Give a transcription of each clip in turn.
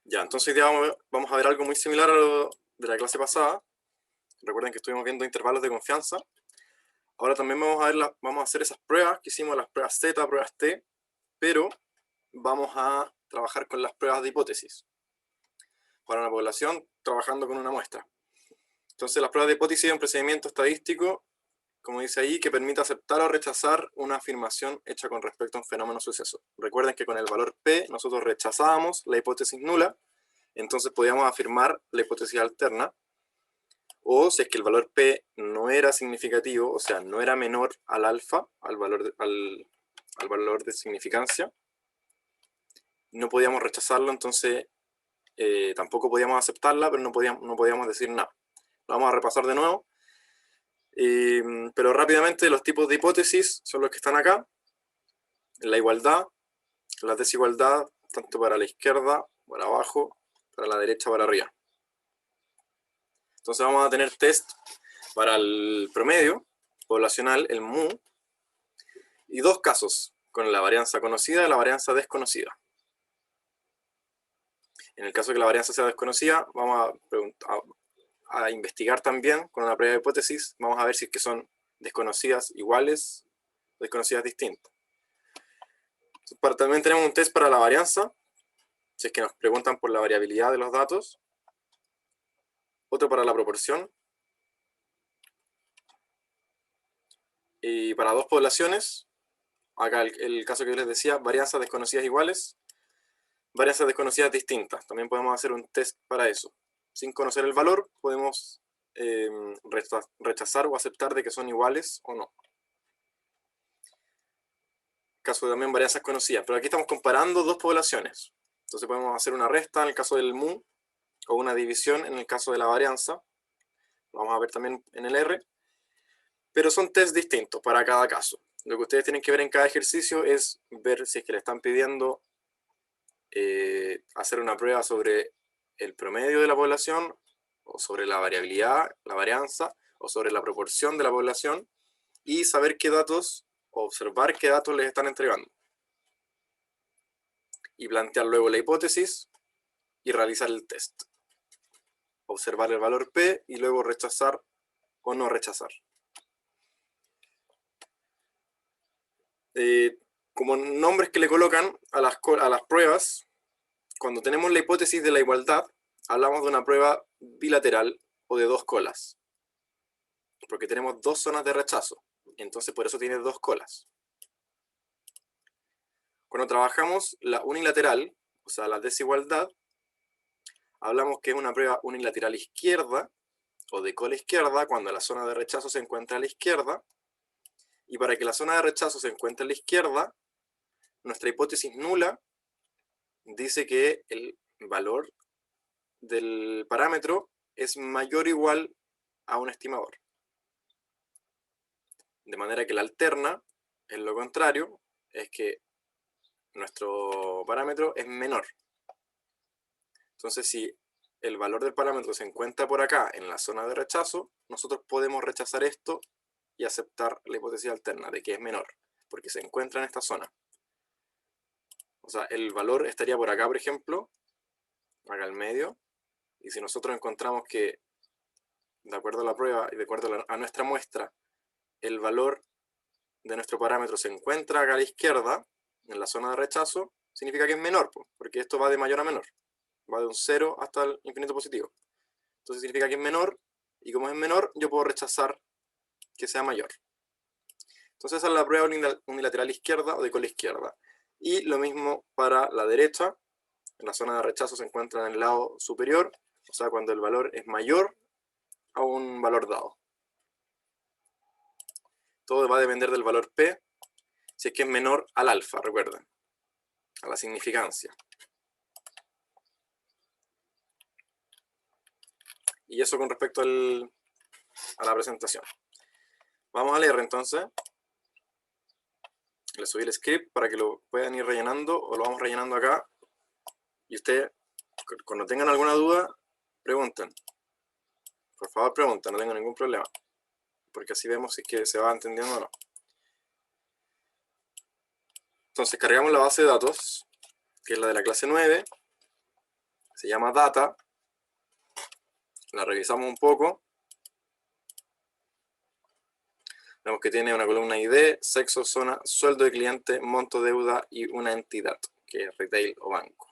Ya, entonces hoy día vamos a ver algo muy similar a lo de la clase pasada. Recuerden que estuvimos viendo intervalos de confianza. Ahora también vamos a hacer esas pruebas que hicimos, las pruebas Z, pruebas T, pero vamos a trabajar con las pruebas de hipótesis para una población trabajando con una muestra. Entonces las pruebas de hipótesis es un procedimiento estadístico, como dice ahí, que permite aceptar o rechazar una afirmación hecha con respecto a un fenómeno o suceso. Recuerden que con el valor P nosotros rechazábamos la hipótesis nula, entonces podíamos afirmar la hipótesis alterna, o si es que el valor P no era significativo, o sea, no era menor al alfa, al valor de significancia, no podíamos rechazarlo, entonces tampoco podíamos aceptarla, pero no podíamos decir nada. Lo vamos a repasar de nuevo, pero rápidamente los tipos de hipótesis son los que están acá. La igualdad, la desigualdad, tanto para la izquierda, para abajo, para la derecha, para arriba. Entonces vamos a tener test para el promedio poblacional, el MU, y dos casos, con la varianza conocida y la varianza desconocida. En el caso de que la varianza sea desconocida, vamos a investigar también con una prueba de hipótesis, vamos a ver si es que son desconocidas iguales o desconocidas distintas. También tenemos un test para la varianza, si es que nos preguntan por la variabilidad de los datos. Otro para la proporción. Y para dos poblaciones, acá el caso que yo les decía, varianzas desconocidas iguales, varianzas desconocidas distintas. También podemos hacer un test para eso. Sin conocer el valor, podemos rechazar o aceptar de que son iguales o no. Caso de también varianzas conocidas, pero aquí estamos comparando dos poblaciones. Entonces podemos hacer una resta en el caso del MU, o una división en el caso de la varianza. Lo vamos a ver también en el R. Pero son test distintos para cada caso. Lo que ustedes tienen que ver en cada ejercicio es ver si es que le están pidiendo hacer una prueba sobre el promedio de la población, o sobre la variabilidad, la varianza, o sobre la proporción de la población, y saber qué datos, observar qué datos les están entregando. Y plantear luego la hipótesis y realizar el test. Observar el valor P y luego rechazar o no rechazar. Como nombres que le colocan a las pruebas, cuando tenemos la hipótesis de la igualdad, hablamos de una prueba bilateral o de dos colas, porque tenemos dos zonas de rechazo, entonces por eso tiene dos colas. Cuando trabajamos la unilateral, o sea, la desigualdad, hablamos que es una prueba unilateral izquierda o de cola izquierda, cuando la zona de rechazo se encuentra a la izquierda, y para que la zona de rechazo se encuentre a la izquierda, nuestra hipótesis nula dice que el valor del parámetro es mayor o igual a un estimador. De manera que la alterna, en lo contrario, es que nuestro parámetro es menor. Entonces, si el valor del parámetro se encuentra por acá, en la zona de rechazo, nosotros podemos rechazar esto y aceptar la hipótesis alterna, de que es menor, porque se encuentra en esta zona. O sea, el valor estaría por acá, por ejemplo, acá al medio, y si nosotros encontramos que, de acuerdo a la prueba y de acuerdo a nuestra muestra, el valor de nuestro parámetro se encuentra acá a la izquierda, en la zona de rechazo, significa que es menor, porque esto va de mayor a menor. Va de un 0 hasta el infinito positivo. Entonces significa que es menor, y como es menor, yo puedo rechazar que sea mayor. Entonces esa es la prueba unilateral izquierda o de cola izquierda. Y lo mismo para la derecha. En la zona de rechazo se encuentra en el lado superior, o sea, cuando el valor es mayor a un valor dado. Todo va a depender del valor P, si es que es menor al alfa, recuerden, a la significancia. Y eso con respecto a la presentación. Vamos a leer entonces. Le subí el script para que lo puedan ir rellenando, o lo vamos rellenando acá. Y ustedes, cuando tengan alguna duda, pregunten. Por favor, pregunten, no tengo ningún problema. Porque así vemos si es que se va entendiendo o no. Entonces cargamos la base de datos, que es la de la clase 9. se llama data, la revisamos un poco, vemos que tiene una columna ID, sexo, zona, sueldo de cliente, monto deuda y una entidad, que es retail o banco.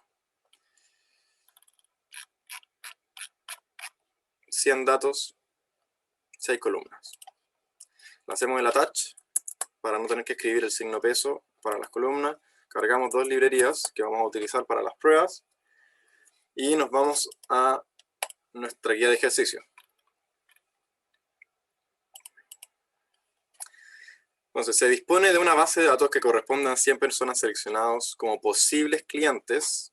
100 datos, 6 columnas. Le hacemos el attach para no tener que escribir el signo peso para las columnas. Cargamos 2 librerías que vamos a utilizar para las pruebas y nos vamos a nuestra guía de ejercicio. Entonces, se dispone de una base de datos que correspondan a 100 personas seleccionados como posibles clientes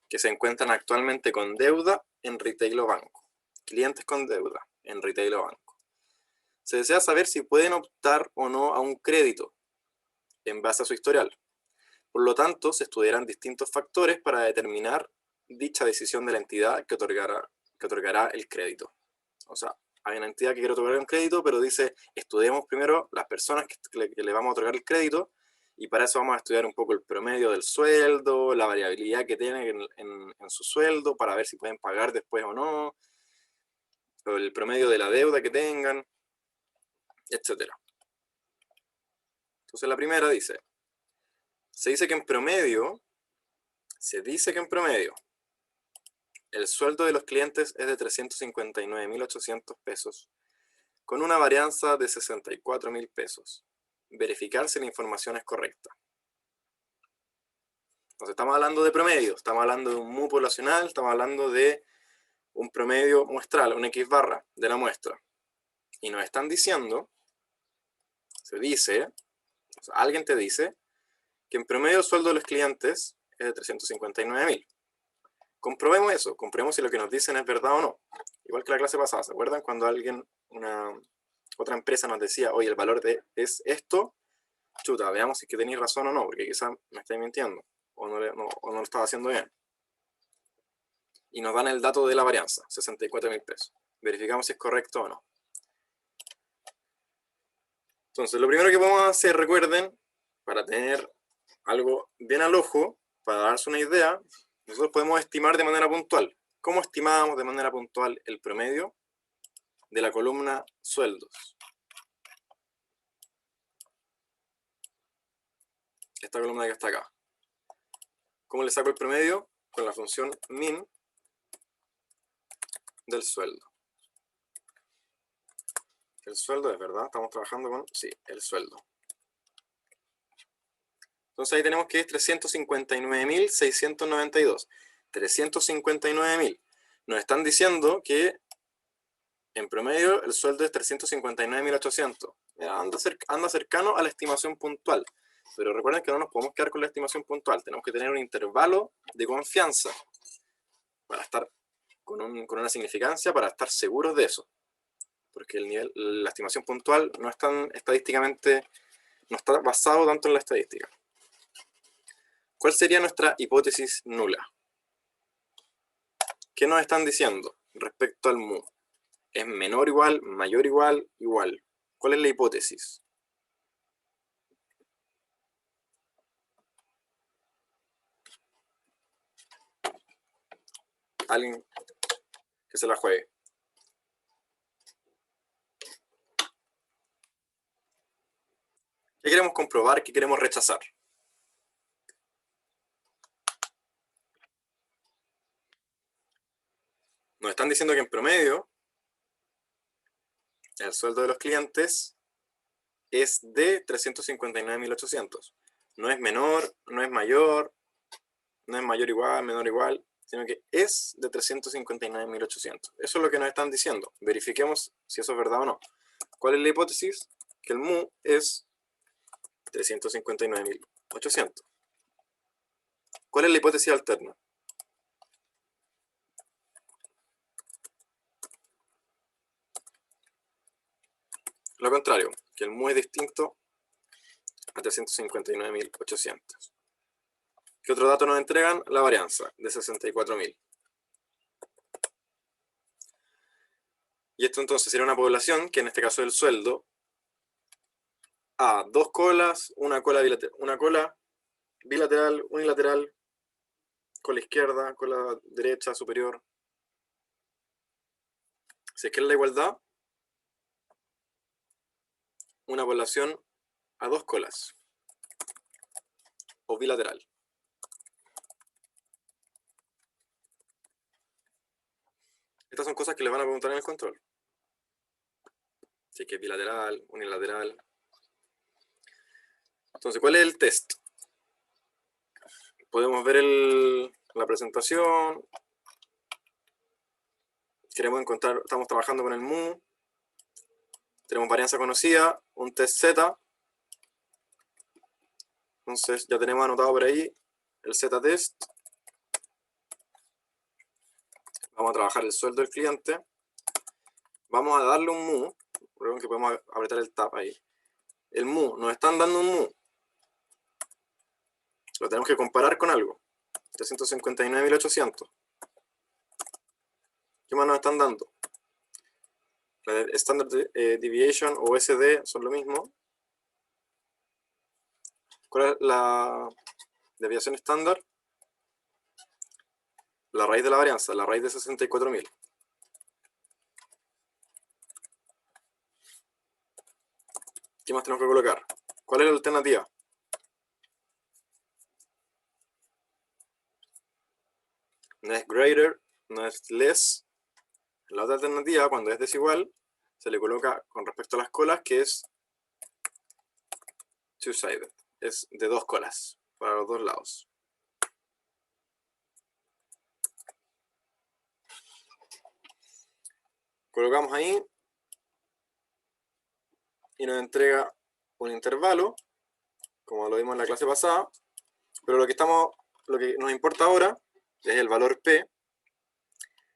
que se encuentran actualmente con deuda en retail o banco. Clientes con deuda en retail o banco. Se desea saber si pueden optar o no a un crédito en base a su historial. Por lo tanto, se estudiarán distintos factores para determinar dicha decisión de la entidad que otorgará el crédito. O sea, hay una entidad que quiere otorgar un crédito, pero dice, estudiemos primero las personas que le vamos a otorgar el crédito, y para eso vamos a estudiar un poco el promedio del sueldo, la variabilidad que tienen en su sueldo, para ver si pueden pagar después o no, o el promedio de la deuda que tengan, etc. Entonces la primera dice, se dice que en promedio, el sueldo de los clientes es de 359.800 pesos, con una varianza de 64.000 pesos. Verificar si la información es correcta. Entonces estamos hablando de promedio, estamos hablando de un MU poblacional, estamos hablando de un promedio muestral, un X barra de la muestra. Y nos están diciendo, se dice, o sea, alguien te dice, que en promedio el sueldo de los clientes es de 359.000. Comprobemos eso, comprobemos si lo que nos dicen es verdad o no. Igual que la clase pasada, ¿se acuerdan? Cuando alguien, otra empresa nos decía, oye, el valor es esto, chuta, veamos si es que tenéis razón o no, porque quizás me estáis mintiendo, o no lo estaba haciendo bien. Y nos dan el dato de la varianza, 64.000 pesos. Verificamos si es correcto o no. Entonces, lo primero que podemos hacer, recuerden, para tener algo bien al ojo, para darse una idea, nosotros podemos estimar de manera puntual. ¿Cómo estimábamos de manera puntual el promedio de la columna sueldos? Esta columna que está acá. ¿Cómo le saco el promedio? Con la función min del sueldo. El sueldo es verdad, estamos trabajando con, sí, el sueldo. Entonces ahí tenemos que es 359.692. 359.000. Nos están diciendo que en promedio el sueldo es 359.800. Anda cercano a la estimación puntual. Pero recuerden que no nos podemos quedar con la estimación puntual. Tenemos que tener un intervalo de confianza para estar con una significancia, para estar seguros de eso. Porque la estimación puntual no es tan estadísticamente, no está basado tanto en la estadística. ¿Cuál sería nuestra hipótesis nula? ¿Qué nos están diciendo respecto al MU? ¿Es menor igual, mayor igual, igual? ¿Cuál es la hipótesis? Alguien que se la juegue. ¿Qué queremos comprobar? ¿Qué queremos rechazar? Nos están diciendo que en promedio el sueldo de los clientes es de 359.800. No es menor, no es mayor, no es mayor igual, menor igual, sino que es de 359.800. Eso es lo que nos están diciendo. Verifiquemos si eso es verdad o no. ¿Cuál es la hipótesis? Que el MU es 359.800. ¿Cuál es la hipótesis alterna? Lo contrario, que el MU es distinto a 359.800. ¿Qué otro dato nos entregan? La varianza de 64.000. Y esto entonces sería una población que en este caso del sueldo a 2 colas, una cola bilateral, unilateral, con la izquierda, con la derecha, superior. Si es que es la igualdad, una población a dos colas, o bilateral. Estas son cosas que les van a preguntar en el control. Si es que es bilateral, unilateral. Entonces, ¿cuál es el test? Podemos ver la presentación. Queremos encontrar, estamos trabajando con el mu. Tenemos varianza conocida, un test Z. Entonces ya tenemos anotado por ahí el Z-test. Vamos a trabajar el sueldo del cliente. Vamos a darle un mu. Creo que podemos apretar el tab ahí. El mu, nos están dando un mu. Lo tenemos que comparar con algo. 359.800. ¿Qué más nos están dando? La Standard Deviation o SD son lo mismo. ¿Cuál es la desviación estándar? La raíz de la varianza, la raíz de 64.000. ¿Qué más tenemos que colocar? ¿Cuál es la alternativa? No es greater, no es less. La otra alternativa, cuando es desigual, se le coloca con respecto a las colas, que es two-sided. Es de dos colas, para los dos lados. Colocamos ahí y nos entrega un intervalo, como lo vimos en la clase pasada, pero lo que nos importa ahora es el valor P,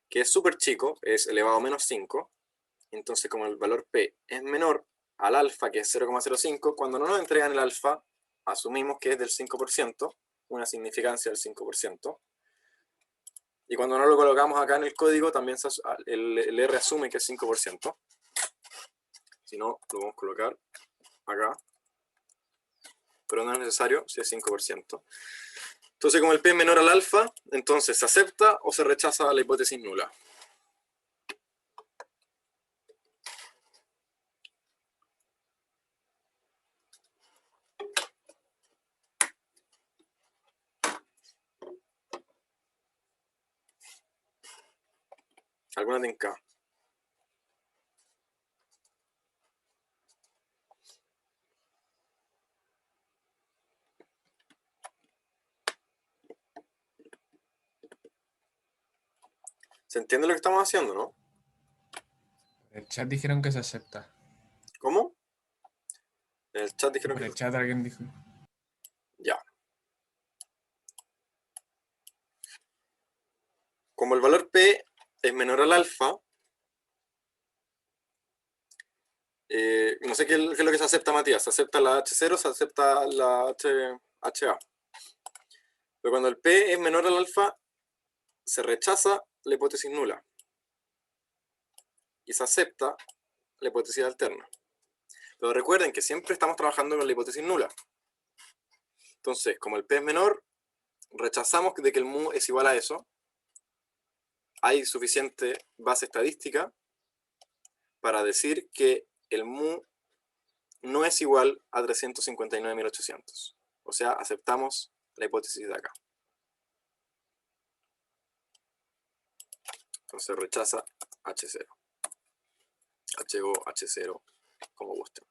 que es súper chico, es elevado a menos 5. Entonces, como el valor P es menor al alfa, que es 0,05, cuando no nos entregan el alfa, asumimos que es del 5%, una significancia del 5%. Y cuando no lo colocamos acá en el código, también el R asume que es 5%. Si no, lo vamos a colocar acá. Pero no es necesario si es 5%. Entonces, como el P es menor al alfa, entonces se acepta o se rechaza la hipótesis nula. ¿Alguna tinca? ¿Se entiende lo que estamos haciendo, no? En el chat dijeron que se acepta. ¿Cómo? En el chat dijeron Por que... el chat alguien dijo. Ya. Como el valor P es menor al alfa, no sé qué es lo que se acepta, Matías. ¿Se acepta la H0 o se acepta la HA? Pero cuando el P es menor al alfa, se rechaza la hipótesis nula. Y se acepta la hipótesis alterna. Pero recuerden que siempre estamos trabajando con la hipótesis nula. Entonces, como el P es menor, rechazamos de que el mu es igual a eso. Hay suficiente base estadística para decir que el mu no es igual a 359.800. O sea, aceptamos la hipótesis de acá. Entonces rechaza H0. HO, H0, como gusten.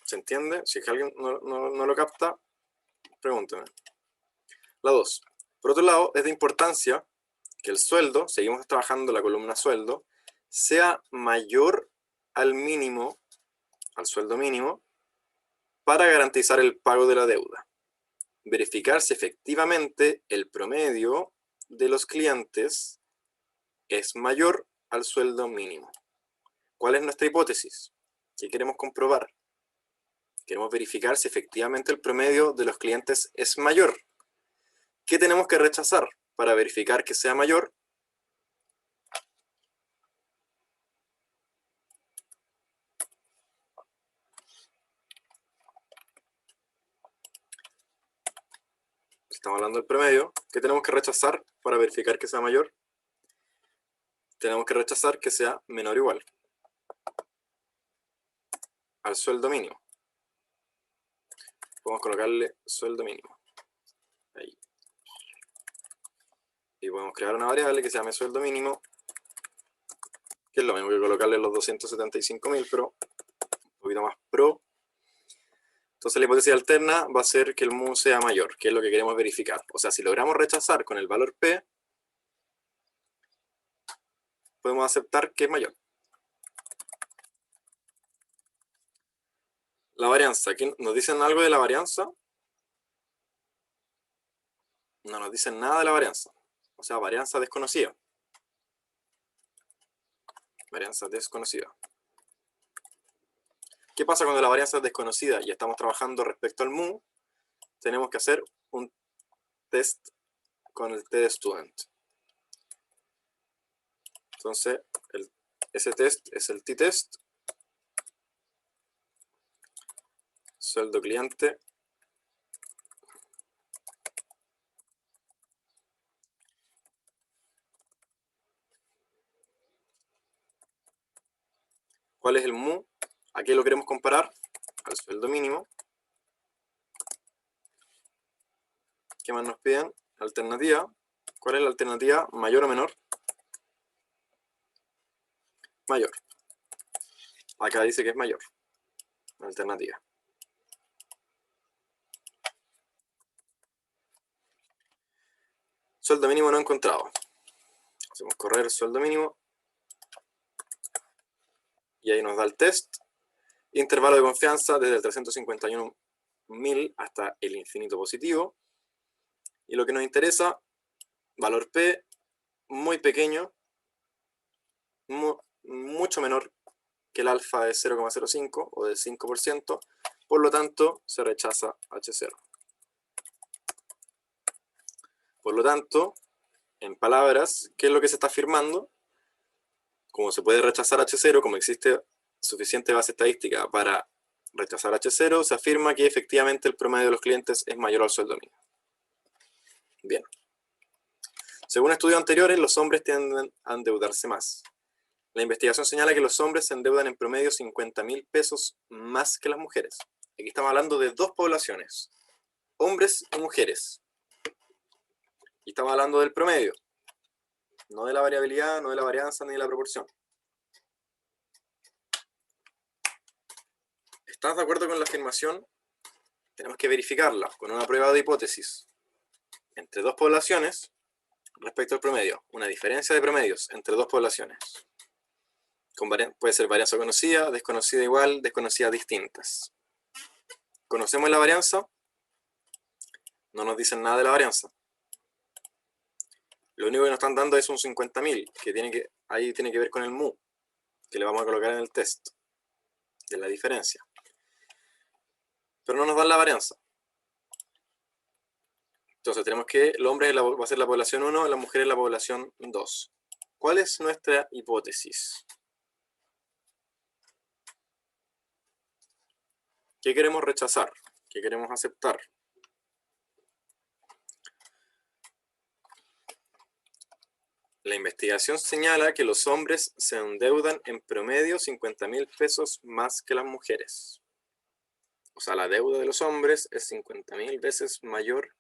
¿Se entiende? Si es que alguien no lo capta, pregúnteme. La 2. Por otro lado, es de importancia que el sueldo, seguimos trabajando la columna sueldo, sea mayor al mínimo, al sueldo mínimo, para garantizar el pago de la deuda. Verificar si efectivamente el promedio de los clientes es mayor al sueldo mínimo. ¿Cuál es nuestra hipótesis? ¿Qué queremos comprobar? Queremos verificar si efectivamente el promedio de los clientes es mayor. ¿Qué tenemos que rechazar para verificar que sea mayor? estamos hablando del promedio, ¿qué tenemos que rechazar para verificar que sea mayor? Tenemos que rechazar que sea menor o igual al sueldo mínimo. Podemos colocarle sueldo mínimo. Ahí. Y podemos crear una variable que se llame sueldo mínimo, que es lo mismo que colocarle los 275.000, pero un poquito más pro. Entonces la hipótesis alterna va a ser que el mu sea mayor, que es lo que queremos verificar. O sea, si logramos rechazar con el valor P, podemos aceptar que es mayor. La varianza, ¿nos dicen algo de la varianza? No nos dicen nada de la varianza. O sea, varianza desconocida. Varianza desconocida. ¿Qué pasa cuando la varianza es desconocida y estamos trabajando respecto al mu? Tenemos que hacer un test con el t-student. Entonces, ese test es el t-test. Sueldo cliente. ¿Cuál es el mu? ¿A qué lo queremos comparar? Al sueldo mínimo. ¿Qué más nos piden? Alternativa. ¿Cuál es la alternativa? ¿Mayor o menor? Mayor. Acá dice que es mayor. La alternativa. Sueldo mínimo no encontrado. Hacemos correr sueldo mínimo. Y ahí nos da el test. Intervalo de confianza desde el 351.000 hasta el infinito positivo. Y lo que nos interesa, valor P muy pequeño, mucho menor que el alfa de 0,05 o del 5%, por lo tanto se rechaza H0. Por lo tanto, en palabras, ¿qué es lo que se está afirmando? Como se puede rechazar H0, como existe suficiente base estadística para rechazar H0, se afirma que efectivamente el promedio de los clientes es mayor al sueldo mínimo. Bien. Según estudios anteriores, los hombres tienden a endeudarse más. La investigación señala que los hombres se endeudan en promedio 50.000 pesos más que las mujeres. Aquí estamos hablando de dos poblaciones, hombres y mujeres. Y estamos hablando del promedio, no de la variabilidad, no de la varianza, ni de la proporción. ¿Estás de acuerdo con la afirmación? Tenemos que verificarla con una prueba de hipótesis entre dos poblaciones respecto al promedio. Una diferencia de promedios entre dos poblaciones. Puede ser varianza conocida, desconocida igual, desconocidas distintas. ¿Conocemos la varianza? No nos dicen nada de la varianza. Lo único que nos están dando es un 50.000, que ahí tiene que ver con el mu, que le vamos a colocar en el test de la diferencia. Pero no nos dan la varianza. Entonces tenemos que el hombre va a ser la población 1, la mujer es la población 2. ¿Cuál es nuestra hipótesis? ¿Qué queremos rechazar? ¿Qué queremos aceptar? La investigación señala que los hombres se endeudan en promedio 50.000 pesos más que las mujeres. O sea, la deuda de los hombres es 50.000 veces mayor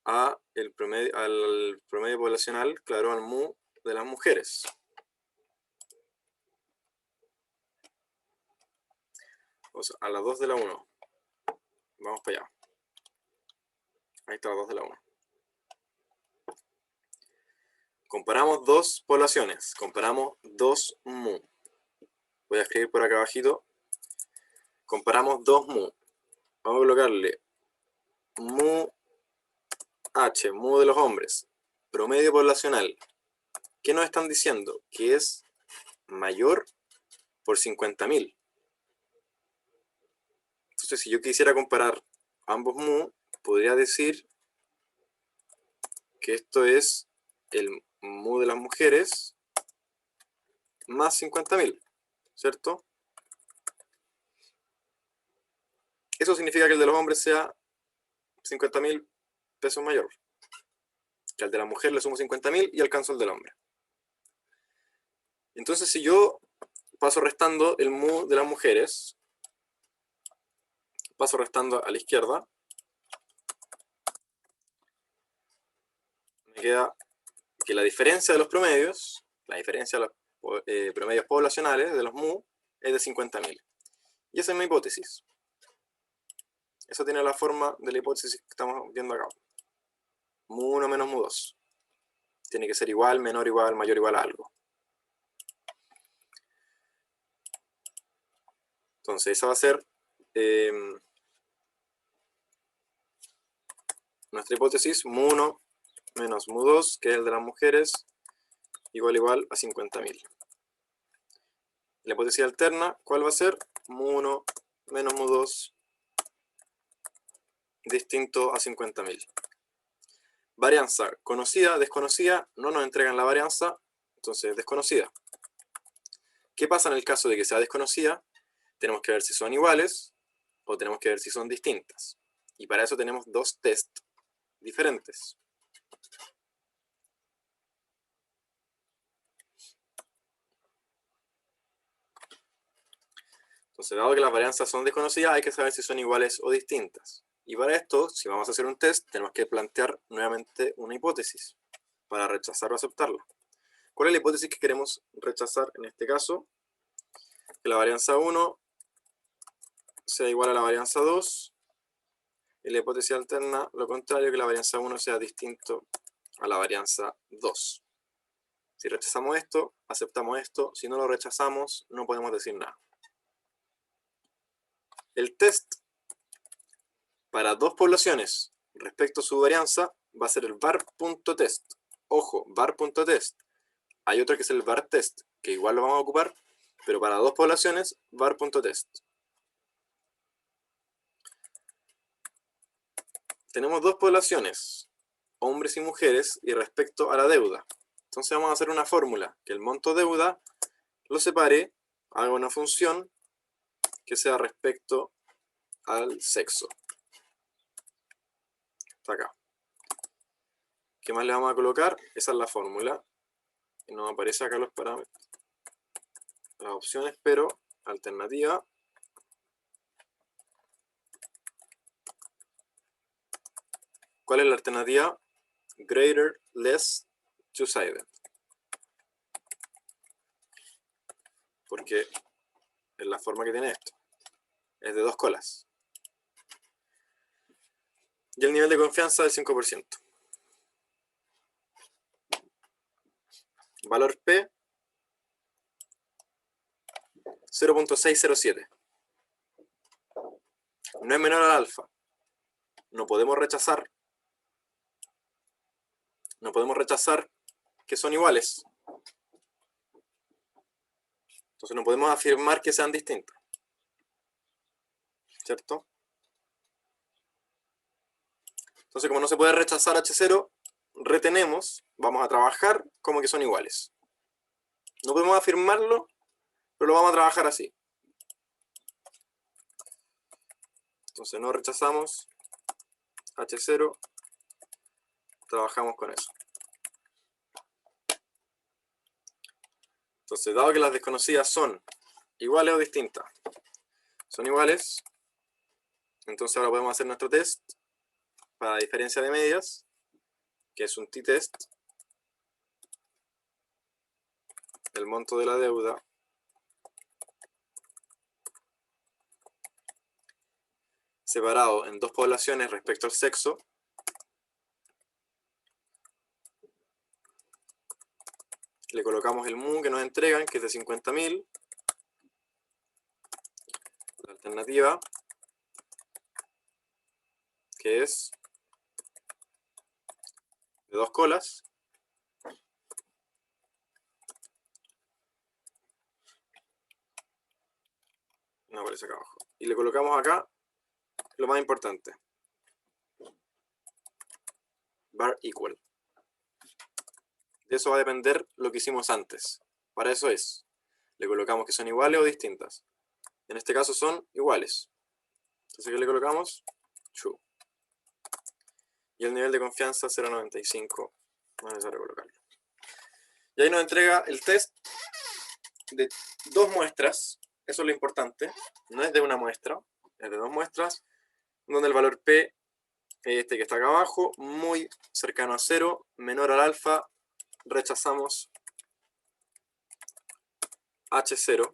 al promedio poblacional, claro, al mu de las mujeres. O sea, a la 2 de la 1. Vamos para allá. Ahí está la 2 de la 1. Comparamos dos poblaciones. Comparamos dos mu. Voy a escribir por acá abajito. Comparamos dos mu. Vamos a colocarle mu H, mu de los hombres. Promedio poblacional. ¿Qué nos están diciendo? Que es mayor por 50.000. Entonces, si yo quisiera comparar ambos mu, podría decir que esto es el mu de las mujeres más 50.000, ¿cierto? Eso significa que el de los hombres sea 50.000 peso es mayor. Que al de la mujer le sumo 50.000 y alcanzo el del hombre. Entonces, si yo paso restando el mu de las mujeres, paso restando a la izquierda, me queda que la diferencia de los promedios, la diferencia de los promedios poblacionales de los mu, es de 50.000. Y esa es mi hipótesis. Esa tiene la forma de la hipótesis que estamos viendo acá. Mu1 menos mu2. Tiene que ser igual, menor, igual, mayor, igual a algo. Entonces esa va a ser nuestra hipótesis, mu1 menos mu2, que es el de las mujeres, igual a 50.000. La hipótesis alterna, ¿cuál va a ser? Mu1 menos mu2 distinto a 50.000. Varianza conocida, desconocida, no nos entregan la varianza, entonces desconocida. ¿Qué pasa en el caso de que sea desconocida? Tenemos que ver si son iguales o tenemos que ver si son distintas. Y para eso tenemos dos test diferentes. Entonces, dado que las varianzas son desconocidas, hay que saber si son iguales o distintas. Y para esto, si vamos a hacer un test, tenemos que plantear nuevamente una hipótesis para rechazar o aceptarla. ¿Cuál es la hipótesis que queremos rechazar en este caso? Que la varianza 1 sea igual a la varianza 2. Y la hipótesis alterna, lo contrario, que la varianza 1 sea distinto a la varianza 2. Si rechazamos esto, aceptamos esto. Si no lo rechazamos, no podemos decir nada. El test para dos poblaciones respecto a su varianza va a ser el var.test. Ojo, var.test. Hay otro que es el var.test, que igual lo vamos a ocupar, pero para dos poblaciones, var.test. Tenemos dos poblaciones, hombres y mujeres, y respecto a la deuda. Entonces vamos a hacer una fórmula, que el monto deuda lo separe, haga una función que sea respecto al sexo. Está acá. ¿Qué más le vamos a colocar? Esa es la fórmula. Y nos aparece acá los parámetros, las opciones, pero alternativa. ¿Cuál es la alternativa? Greater, less, two-sided. Porque es la forma que tiene esto. Es de dos colas. Y el nivel de confianza del 5%. Valor P, 0.607. No es menor al alfa. No podemos rechazar. No podemos rechazar que son iguales. Entonces no podemos afirmar que sean distintos. ¿Cierto? Entonces como no se puede rechazar H0, retenemos, vamos a trabajar como que son iguales. No podemos afirmarlo, pero lo vamos a trabajar así. Entonces no rechazamos H0, trabajamos con eso. Entonces, dado que las desconocidas son iguales o distintas, son iguales, entonces ahora podemos hacer nuestro test para diferencia de medias, que es un t-test. El monto de la deuda separado en dos poblaciones respecto al sexo. Le colocamos el mu que nos entregan, que es de 50.000. La alternativa, que es de dos colas. No aparece acá abajo. Y le colocamos acá lo más importante. Var equal. De eso va a depender lo que hicimos antes. Para eso es. Le colocamos que son iguales o distintas. En este caso son iguales. Entonces, ¿qué le colocamos? True. Y el nivel de confianza 0,95. No es necesario colocarlo. Y ahí nos entrega el test de 2 muestras. Eso es lo importante. No es de una muestra, es de 2 muestras, donde el valor P es este que está acá abajo, muy cercano a 0, menor al alfa, rechazamos H0.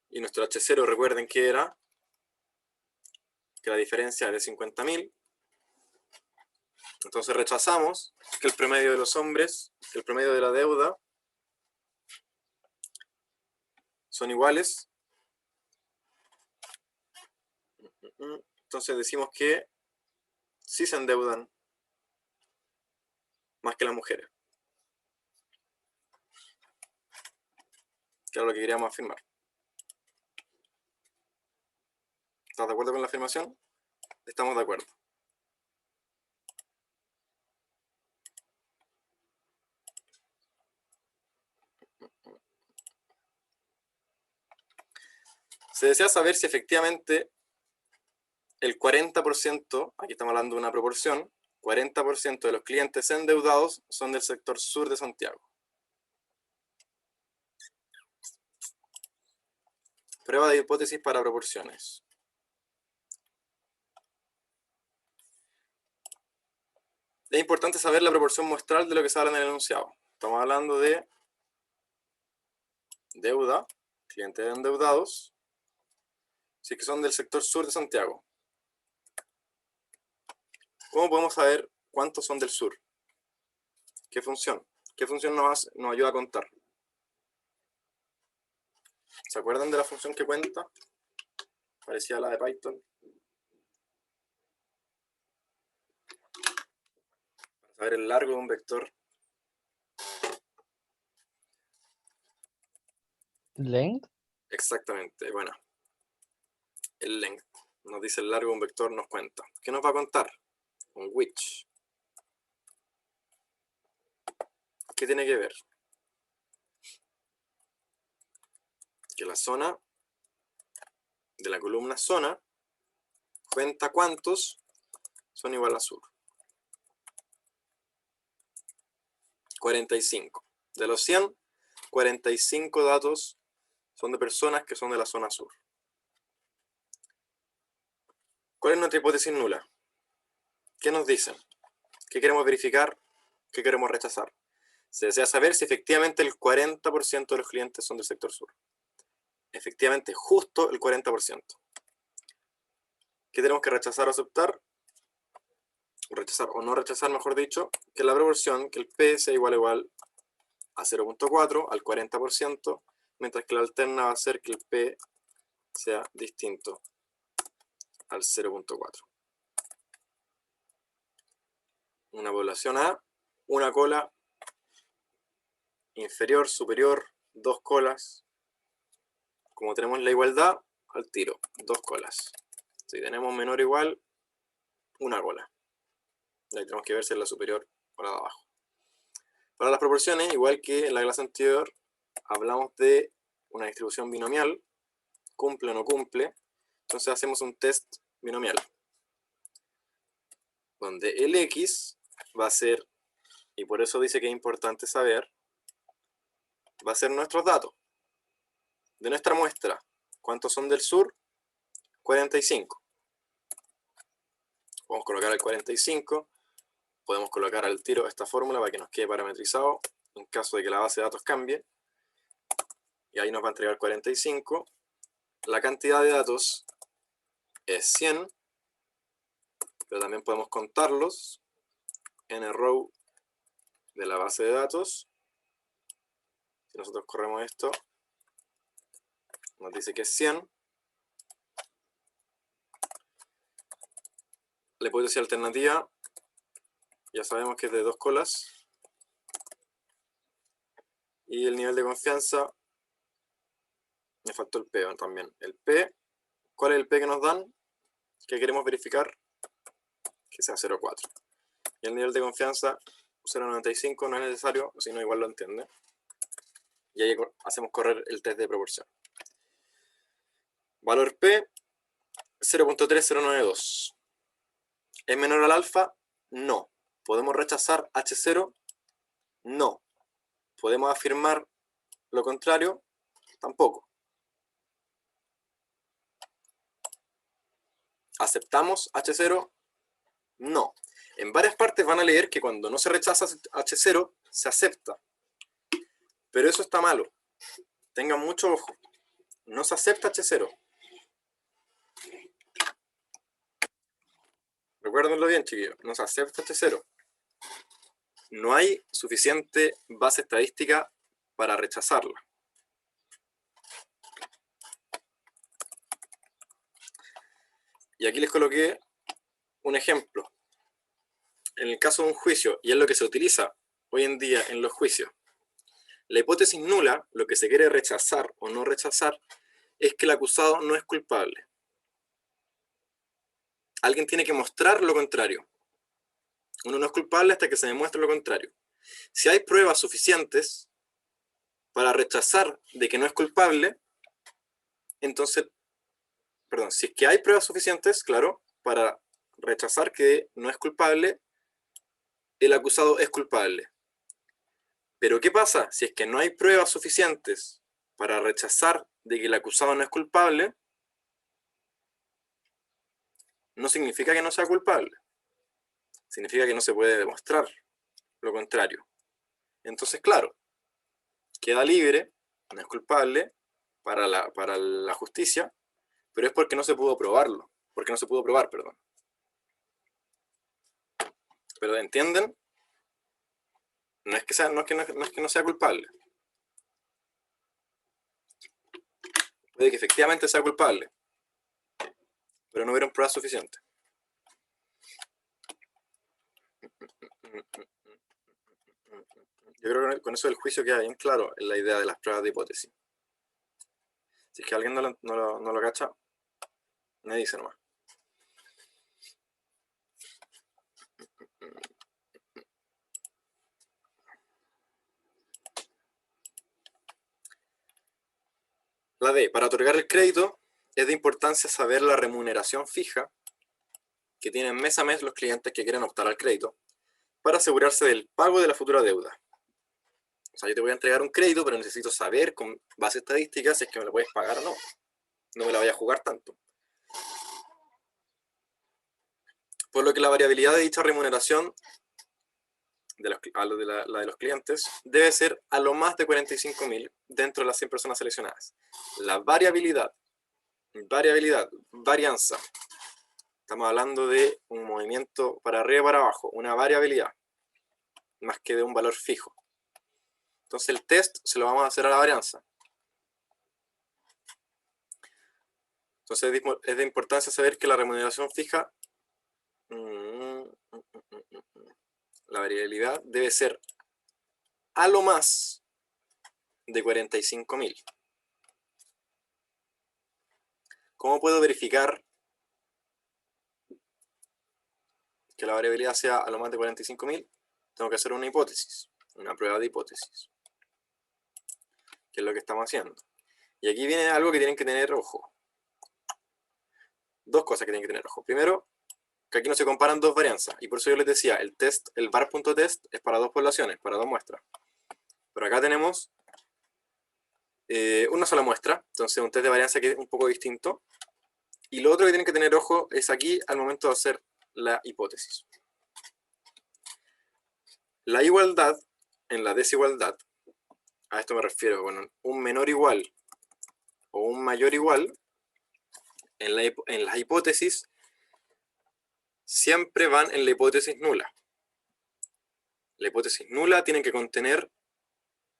Y nuestro H0, recuerden que era que la diferencia es de 50.000. Entonces rechazamos que el promedio de los hombres, que el promedio de la deuda son iguales. Entonces decimos que sí se endeudan más que las mujeres. Que era lo que queríamos afirmar. ¿Estás de acuerdo con la afirmación? Estamos de acuerdo. Se desea saber si efectivamente el 40%, aquí estamos hablando de una proporción, 40% de los clientes endeudados son del sector sur de Santiago. Prueba de hipótesis para proporciones. Es importante saber la proporción muestral de lo que se habla en el enunciado. Estamos hablando de deuda, clientes endeudados, si es que son del sector sur de Santiago. ¿Cómo podemos saber cuántos son del sur? ¿Qué función? ¿Qué función nos ayuda a contar? ¿Se acuerdan de la función que cuenta? Parecía la de Python. Para saber el largo de un vector. ¿Length? Exactamente, bueno. El length. Nos dice el largo de un vector, nos cuenta. ¿Qué nos va a contar? Un which. ¿Qué tiene que ver? Que la zona de la columna zona cuenta cuántos son igual a sur. 45. De los 100, 45 datos son de personas que son de la zona sur. ¿Cuál es nuestra hipótesis nula? ¿Qué nos dicen? ¿Qué queremos verificar? ¿Qué queremos rechazar? Se desea saber si efectivamente el 40% de los clientes son del sector sur. Efectivamente, justo el 40%. ¿Qué tenemos que rechazar o aceptar? Rechazar o no rechazar, mejor dicho, que la proporción, que el P sea igual a 0.4 al 40%, mientras que la alterna va a ser que el P sea distinto al 0.4. Una población A, una cola, inferior, superior, 2 colas. Como tenemos la igualdad, al tiro, 2 colas. Si tenemos menor o igual, una cola. Y ahí tenemos que ver si es la superior o la de abajo. Para las proporciones, igual que en la clase anterior, hablamos de una distribución binomial, cumple o no cumple. Entonces hacemos un test binomial, donde el X va a ser, y por eso dice que es importante saber, va a ser nuestros datos de nuestra muestra. ¿Cuántos son del sur? 45. Podemos colocar el 45, podemos colocar al tiro esta fórmula para que nos quede parametrizado en caso de que la base de datos cambie. Y ahí nos va a entregar 45. La cantidad de datos es 100, pero también podemos contarlos en el row de la base de datos. Si nosotros corremos esto, nos dice que es 100. La hipótesis alternativa, ya sabemos que es de 2 colas. Y el nivel de confianza, me faltó el P también. El P, ¿cuál es el P que nos dan? Que queremos verificar que sea 0,4. Y el nivel de confianza 0,95 no es necesario, si no igual lo entiende. Y ahí hacemos correr el test de proporción. Valor P, 0.3092. ¿Es menor al alfa? No. ¿Podemos rechazar H0? No. ¿Podemos afirmar lo contrario? Tampoco. ¿Aceptamos H0? No. En varias partes van a leer que cuando no se rechaza H0, se acepta. Pero eso está malo. Tengan mucho ojo. No se acepta H0. Recuérdenlo bien, chiquillos. No se acepta H0. No hay suficiente base estadística para rechazarla. Y aquí les coloqué un ejemplo. En el caso de un juicio, y es lo que se utiliza hoy en día en los juicios, la hipótesis nula, lo que se quiere rechazar o no rechazar, es que el acusado no es culpable. Alguien tiene que mostrar lo contrario. Uno no es culpable hasta que se demuestre lo contrario. Si hay pruebas suficientes para rechazar de que no es culpable, entonces, perdón, si es que hay pruebas suficientes, claro, para rechazar que no es culpable, el acusado es culpable. Pero ¿qué pasa si es que no hay pruebas suficientes para rechazar de que el acusado no es culpable? No significa que no sea culpable. Significa que no se puede demostrar lo contrario. Entonces, claro, queda libre, no es culpable para la justicia, pero es porque no se pudo probarlo. Porque no se pudo probar, perdón. Pero ¿entienden? No es que no sea culpable. Puede que efectivamente sea culpable, pero no hubieron pruebas suficientes. Yo creo que con eso del juicio queda bien claro en la idea de las pruebas de hipótesis. Si es que alguien no lo cacha, me dice nomás. La D, para otorgar el crédito, es de importancia saber la remuneración fija que tienen mes a mes los clientes que quieren optar al crédito para asegurarse del pago de la futura deuda. O sea, yo te voy a entregar un crédito, pero necesito saber con base estadística si es que me lo puedes pagar o no. No me la vaya a jugar tanto. Por lo que la variabilidad de dicha remuneración de los clientes debe ser a lo más de 45.000 dentro de las 100 personas seleccionadas. La variabilidad, varianza. Estamos hablando de un movimiento para arriba y para abajo, una variabilidad, más que de un valor fijo. Entonces el test se lo vamos a hacer a la varianza. Entonces es de importancia saber que la remuneración fija, la variabilidad debe ser a lo más de 45.000. ¿Cómo puedo verificar que la variabilidad sea a lo más de 45.000? Tengo que hacer una hipótesis, una prueba de hipótesis, que es lo que estamos haciendo. Y aquí viene algo que tienen que tener ojo. Dos cosas que tienen que tener ojo. Primero, que aquí no se comparan dos varianzas, y por eso yo les decía, el var.test es para dos poblaciones, para dos muestras. Pero acá tenemos una sola muestra, entonces un test de varianza que es un poco distinto. Y lo otro que tienen que tener ojo es aquí al momento de hacer la hipótesis. La igualdad en la desigualdad, a esto me refiero, bueno, un menor igual o un mayor igual, en las hipótesis siempre van en la hipótesis nula. La hipótesis nula tiene que contener,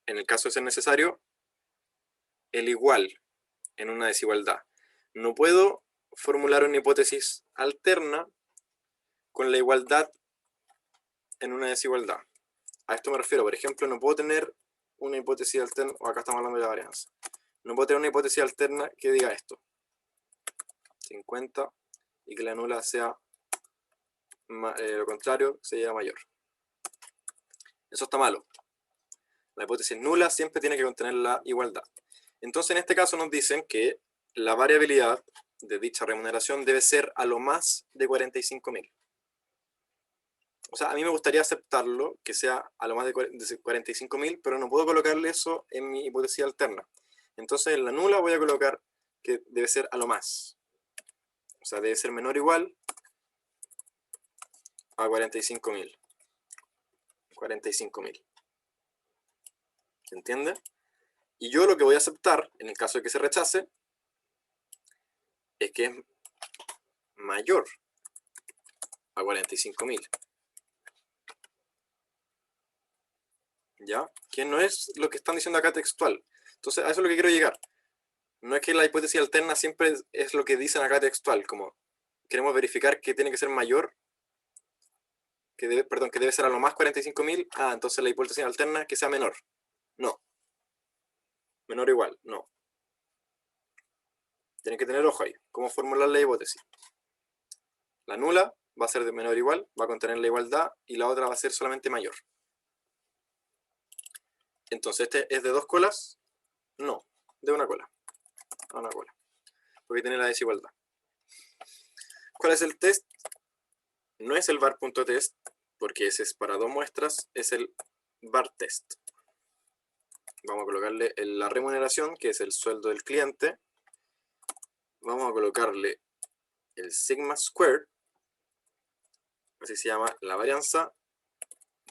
en el caso de ser necesario, el igual en una desigualdad. No puedo formular una hipótesis alterna con la igualdad en una desigualdad. A esto me refiero, por ejemplo, no puedo tener una hipótesis alterna, o acá estamos hablando de la varianza, no puedo tener una hipótesis alterna que diga esto, 50, y que la nula sea lo contrario, sea mayor. Eso está malo. La hipótesis nula siempre tiene que contener la igualdad. Entonces, en este caso nos dicen que la variabilidad de dicha remuneración debe ser a lo más de 45.000. O sea, a mí me gustaría aceptarlo, que sea a lo más de 45.000, pero no puedo colocarle eso en mi hipótesis alterna. Entonces en la nula voy a colocar que debe ser a lo más. O sea, debe ser menor o igual a 45.000. 45.000. ¿Se entiende? Y yo lo que voy a aceptar, en el caso de que se rechace, es que es mayor a 45.000. ¿Ya? Que no es lo que están diciendo acá textual. Entonces, a eso es lo que quiero llegar. No es que la hipótesis alterna siempre es lo que dicen acá textual, como queremos verificar que tiene que ser mayor, que debe ser a lo más 45.000, entonces la hipótesis alterna es que sea menor. No. Menor o igual, no. Tienen que tener ojo ahí. ¿Cómo formular la hipótesis? La nula va a ser de menor o igual, va a contener la igualdad, y la otra va a ser solamente mayor. Entonces, ¿este es de dos colas? No, de una cola. Una cola. Porque tiene la desigualdad. ¿Cuál es el test? No es el var.test, porque ese es para dos muestras, es el var test. Vamos a colocarle la remuneración, que es el sueldo del cliente. Vamos a colocarle el sigma square, así se llama la varianza,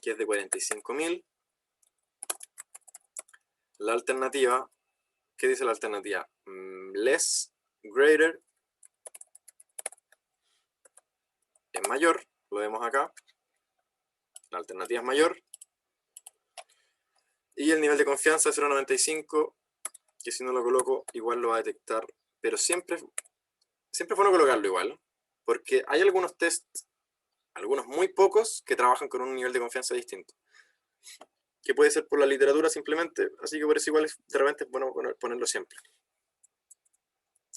que es de 45.000. La alternativa, ¿qué dice la alternativa? Less, greater, es mayor, lo vemos acá. La alternativa es mayor. Y el nivel de confianza es 0.95, que si no lo coloco igual lo va a detectar. Pero siempre es bueno colocarlo igual, porque hay algunos tests, algunos muy pocos, que trabajan con un nivel de confianza distinto. Que puede ser por la literatura simplemente, así que por eso igual de repente es bueno ponerlo siempre.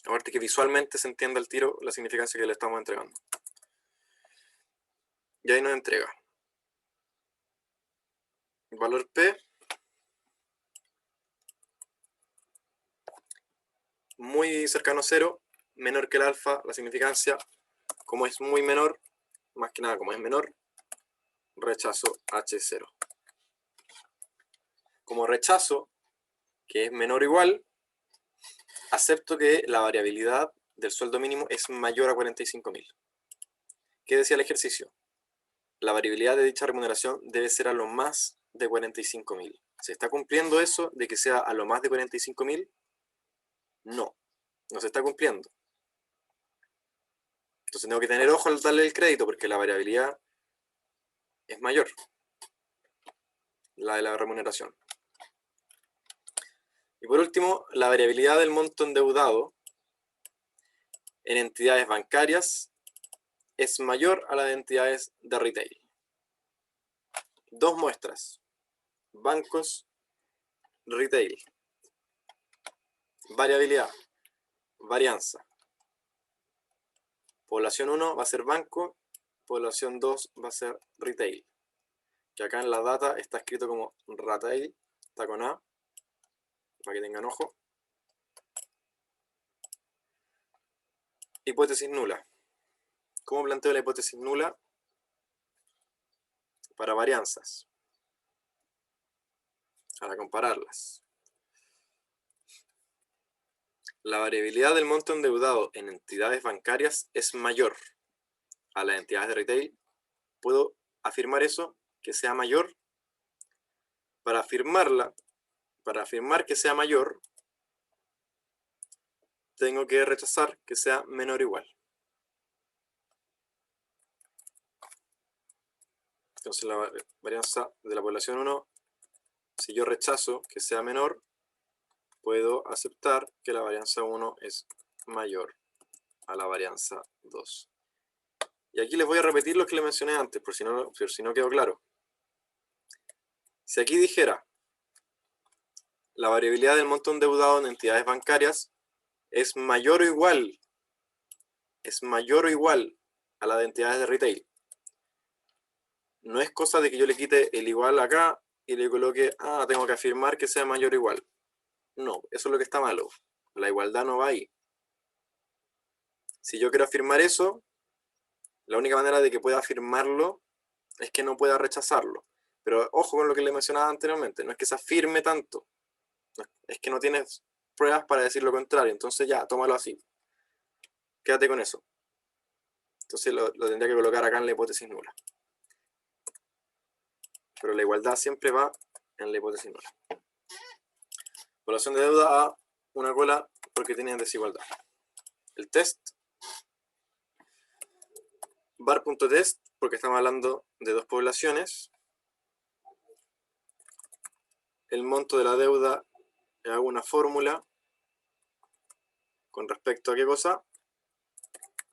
Aparte que visualmente se entienda al tiro la significancia que le estamos entregando. Y ahí nos entrega el valor P muy cercano a 0, menor que el alfa, la significancia, como es muy menor, más que nada como es menor, rechazo H0. Como rechazo, que es menor o igual, acepto que la variabilidad del sueldo mínimo es mayor a 45.000. ¿Qué decía el ejercicio? La variabilidad de dicha remuneración debe ser a lo más de 45.000. ¿Se está cumpliendo eso de que sea a lo más de 45.000? No, no se está cumpliendo. Entonces tengo que tener ojo al darle el crédito porque la variabilidad es mayor, la de la remuneración. Y por último, la variabilidad del monto endeudado en entidades bancarias es mayor a la de entidades de retail. Dos muestras. Bancos, retail. Variabilidad, varianza. Población 1 va a ser banco, población 2 va a ser retail. Que acá en la data está escrito como retail, está con A, para que tengan ojo. Hipótesis nula. ¿Cómo planteo la hipótesis nula? Para varianzas. Para compararlas. La variabilidad del monto endeudado en entidades bancarias es mayor a las entidades de retail. ¿Puedo afirmar eso? Que sea mayor. Para afirmarla, para afirmar que sea mayor, tengo que rechazar que sea menor o igual. Entonces la varianza de la población 1, si yo rechazo que sea menor, puedo aceptar que la varianza 1 es mayor a la varianza 2. Y aquí les voy a repetir lo que les mencioné antes, por si no quedó claro. Si aquí dijera la variabilidad del monto endeudado en entidades bancarias es mayor o igual a la de entidades de retail. No es cosa de que yo le quite el igual acá y le coloque, tengo que afirmar que sea mayor o igual. No, eso es lo que está malo. La igualdad no va ahí. Si yo quiero afirmar eso, la única manera de que pueda afirmarlo es que no pueda rechazarlo. Pero ojo con lo que le mencionaba anteriormente, no es que se afirme tanto, es que no tienes pruebas para decir lo contrario, entonces ya, tómalo así. Quédate con eso. Entonces lo tendría que colocar acá en la hipótesis nula. Pero la igualdad siempre va en la hipótesis nula. Población de deuda a una cola porque tienen desigualdad. El test, var.test, porque estamos hablando de dos poblaciones. El monto de la deuda, hago una fórmula con respecto a qué cosa,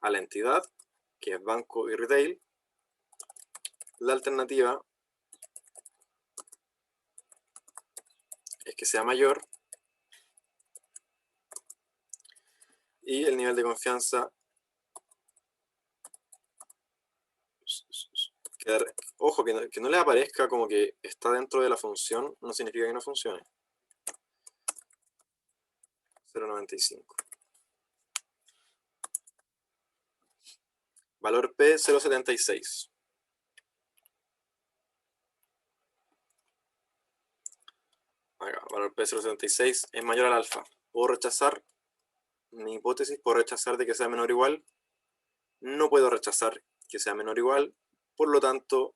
a la entidad, que es banco y retail. La alternativa es que sea mayor y el nivel de confianza, ojo, que no le aparezca como que está dentro de la función, no significa que no funcione. 0,95. Valor P, 0,76. Acá, valor P 0,76 es mayor al alfa. ¿Puedo rechazar mi hipótesis? ¿Puedo rechazar de que sea menor o igual? No puedo rechazar que sea menor o igual, por lo tanto,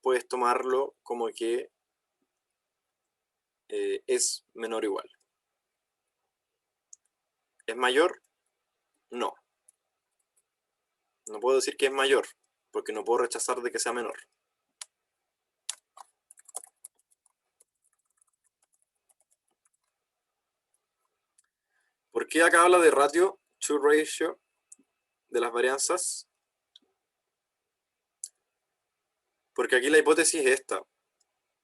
puedes tomarlo como que es menor o igual. ¿Es mayor? No. No puedo decir que es mayor, porque no puedo rechazar de que sea menor. ¿Por qué acá habla de ratio, to ratio, de las varianzas? Porque aquí la hipótesis es esta.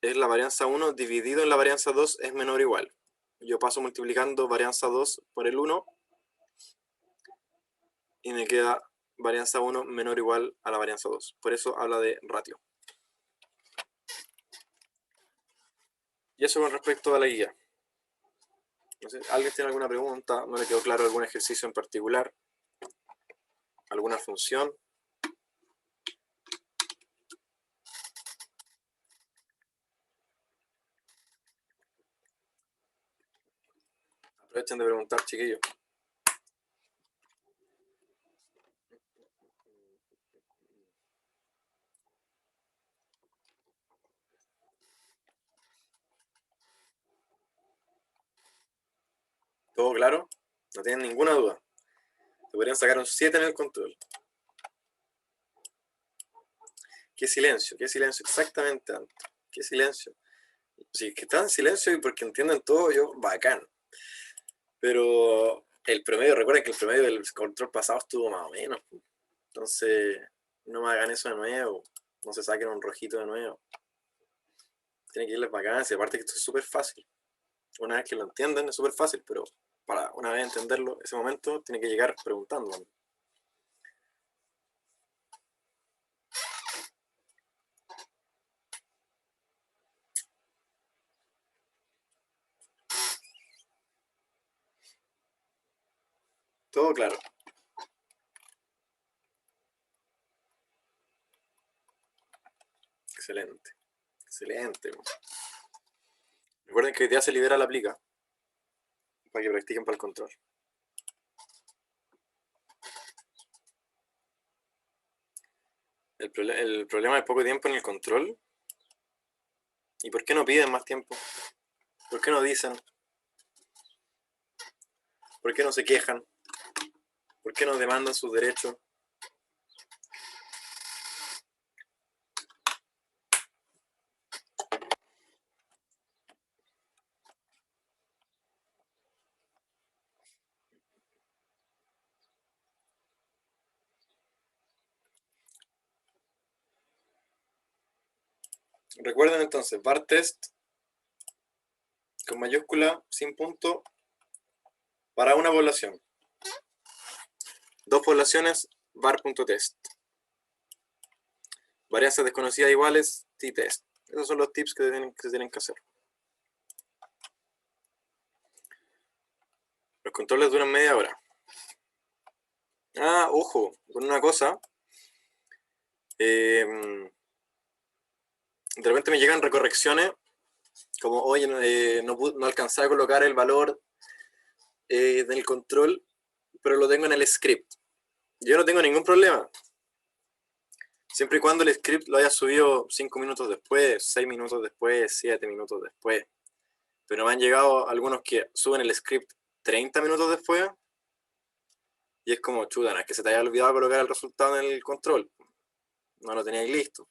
Es la varianza 1 dividido en la varianza 2 es menor o igual. Yo paso multiplicando varianza 2 por el 1 y me queda varianza 1 menor o igual a la varianza 2. Por eso habla de ratio. Y eso con respecto a la guía. No sé, ¿alguien tiene alguna pregunta? ¿No le quedó claro algún ejercicio en particular? ¿Alguna función? Aprovechen de preguntar, chiquillos. ¿Todo claro? No tienen ninguna duda. Te podrían sacar un 7 en el control. Qué silencio exactamente, Anto. Qué silencio. Si es que están en silencio y porque entienden todo, yo, bacán. Pero el promedio, recuerden que el promedio del control pasado estuvo más o menos. Entonces, no me hagan eso de nuevo. No se saquen un rojito de nuevo. Tiene que irles bacán. Y aparte que esto es súper fácil. Una vez que lo entienden es súper fácil, pero para una vez entenderlo, ese momento tiene que llegar preguntando. Todo claro. Excelente. Excelente. Recuerden que hoy día se libera la aplica para que practiquen para el control. El problema es poco tiempo en el control. ¿Y por qué no piden más tiempo? ¿Por qué no dicen? ¿Por qué no se quejan? ¿Por qué no demandan sus derechos? Recuerden entonces, var test con mayúscula, sin punto, para una población. Dos poblaciones, var.test. Varianzas desconocidas iguales, t-test. Esos son los tips que tienen que hacer. Los controles duran media hora. Ah, ojo, con una cosa. de repente me llegan recorrecciones como, oye, no alcancé a colocar el valor del control, pero lo tengo en el script. Yo no tengo ningún problema. Siempre y cuando el script lo haya subido 5 minutos después, 6 minutos después, 7 minutos después. Pero me han llegado algunos que suben el script 30 minutos después y es como, chuta, no es que se te haya olvidado colocar el resultado en el control. No lo teníais listo.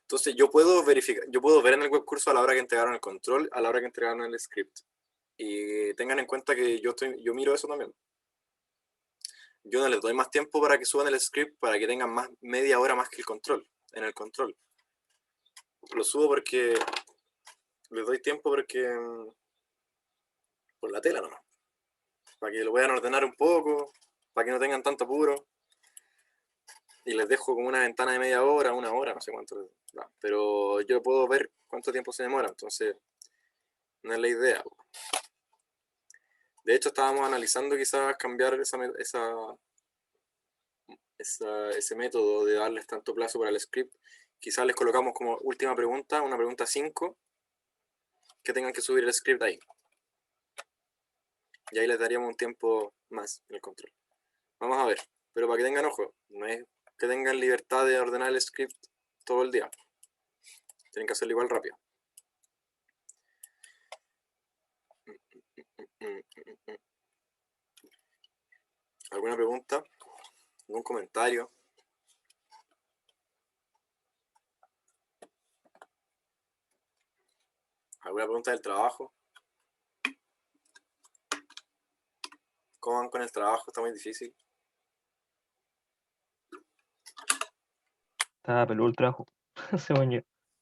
Entonces yo puedo verificar, yo puedo ver en el webcurso a la hora que entregaron el control, a la hora que entregaron el script. Y tengan en cuenta que yo miro eso también. Yo no les doy más tiempo para que suban el script para que tengan más media hora más que el control, en el control. Lo subo porque les doy tiempo porque por la tela nomás. Para que lo puedan ordenar un poco, para que no tengan tanto apuro. Y les dejo como una ventana de media hora, una hora, no sé cuánto. Pero yo puedo ver cuánto tiempo se demora, entonces no es la idea. De hecho, estábamos analizando quizás cambiar ese método de darles tanto plazo para el script. Quizás les colocamos como última pregunta, una pregunta 5, que tengan que subir el script ahí. Y ahí les daríamos un tiempo más en el control. Vamos a ver, pero para que tengan ojo, no es que tengan libertad de ordenar el script todo el día. Tienen que hacerlo igual rápido. ¿Alguna pregunta? ¿Algún comentario? ¿Alguna pregunta del trabajo? ¿Cómo van con el trabajo? ¿Está muy difícil? Está peludo el trabajo, según yo.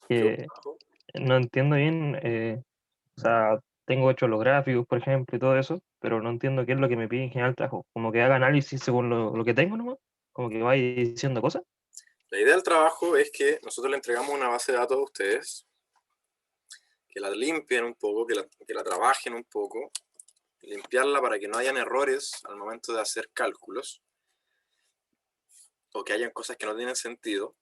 ¿Qué Que trabajo? no entiendo bien, o sea, tengo hechos los gráficos, por ejemplo, y todo eso, pero no entiendo qué es lo que me pide en general el trabajo. Como que haga análisis según lo que tengo nomás, como que vaya diciendo cosas. La idea del trabajo es que nosotros le entregamos una base de datos a ustedes, que la limpien un poco, que la trabajen un poco, limpiarla para que no hayan errores al momento de hacer cálculos, o que hayan cosas que no tienen sentido.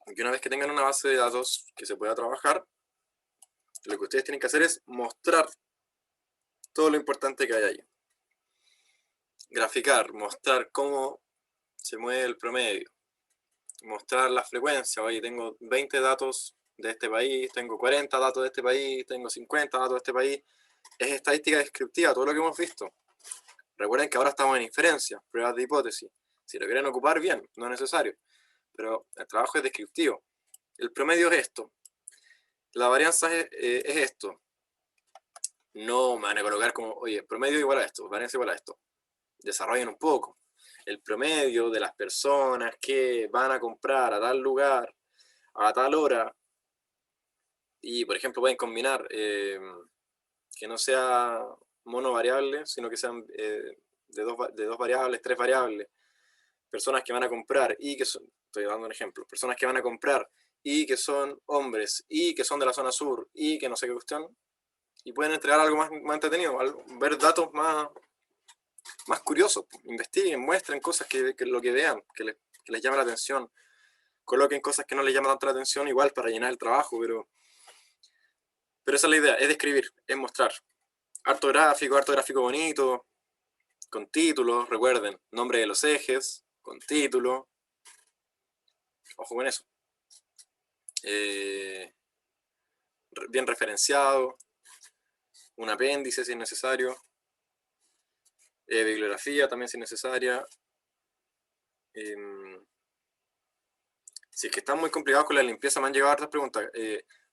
Y una vez que tengan una base de datos que se pueda trabajar, lo que ustedes tienen que hacer es mostrar todo lo importante que hay ahí. Graficar, mostrar cómo se mueve el promedio, mostrar la frecuencia. Oye, tengo 20 datos de este país, tengo 40 datos de este país, tengo 50 datos de este país. Es estadística descriptiva, todo lo que hemos visto. Recuerden que ahora estamos en inferencia, pruebas de hipótesis. Si lo quieren ocupar, bien, no es necesario. Pero el trabajo es descriptivo. El promedio es esto. La varianza es esto. No me van a colocar como, oye, promedio igual a esto, varianza igual a esto. Desarrollen un poco. El promedio de las personas que van a comprar a tal lugar, a tal hora, y por ejemplo pueden combinar que no sea monovariable, sino que sean de dos variables, 3 variables. Personas que van a comprar y que son, estoy dando un ejemplo, personas que van a comprar y que son hombres y que son de la zona sur y que no sé qué cuestión, y pueden entregar algo más entretenido, ver datos más curiosos, investiguen, muestren cosas que lo que vean, que les llame la atención, coloquen cosas que no les llaman tanto la atención, igual para llenar el trabajo, pero esa es la idea, es describir, es mostrar. Harto gráfico bonito, con títulos, recuerden, nombre de los ejes, con título, ojo con eso. Bien referenciado, un apéndice si es necesario, bibliografía también si es necesaria. Si es que están muy complicados con la limpieza, me han llegado hartas preguntas.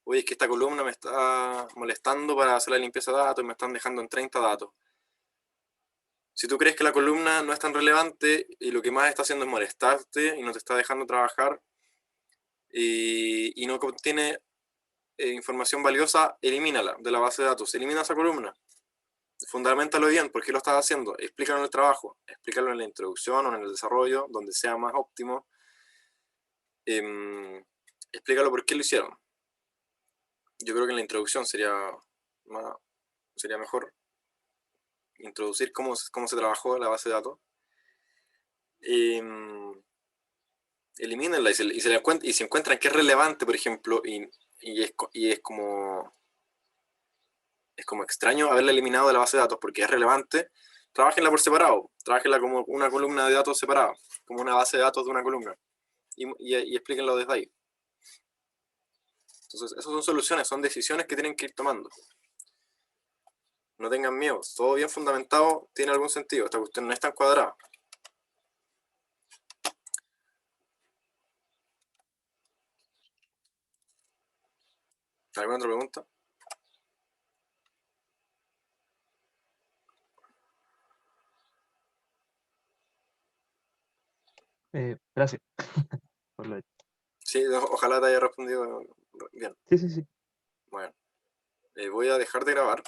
Oye, es que esta columna me está molestando para hacer la limpieza de datos y me están dejando en 30 datos. Si tú crees que la columna no es tan relevante y lo que más está haciendo es molestarte y no te está dejando trabajar y no contiene información valiosa, elimínala de la base de datos. Elimina esa columna. Fundamentalo bien, ¿por qué lo estás haciendo? Explícalo en el trabajo, explícalo en la introducción o en el desarrollo, donde sea más óptimo. Explícalo por qué lo hicieron. Yo creo que en la introducción sería mejor introducir cómo se trabajó la base de datos. elimínenla y si encuentran que es relevante, por ejemplo, y es como extraño haberla eliminado de la base de datos porque es relevante, trabajenla por separado, trabajenla como una columna de datos separada, como una base de datos de una columna, y explíquenlo desde ahí. Entonces, esas son soluciones, son decisiones que tienen que ir tomando. No tengan miedo, todo bien fundamentado tiene algún sentido, esta cuestión no es tan cuadrada. ¿Alguna otra pregunta? Gracias. por lo- Sí, ojalá te haya respondido bien. Sí, sí, sí. Bueno, voy a dejar de grabar.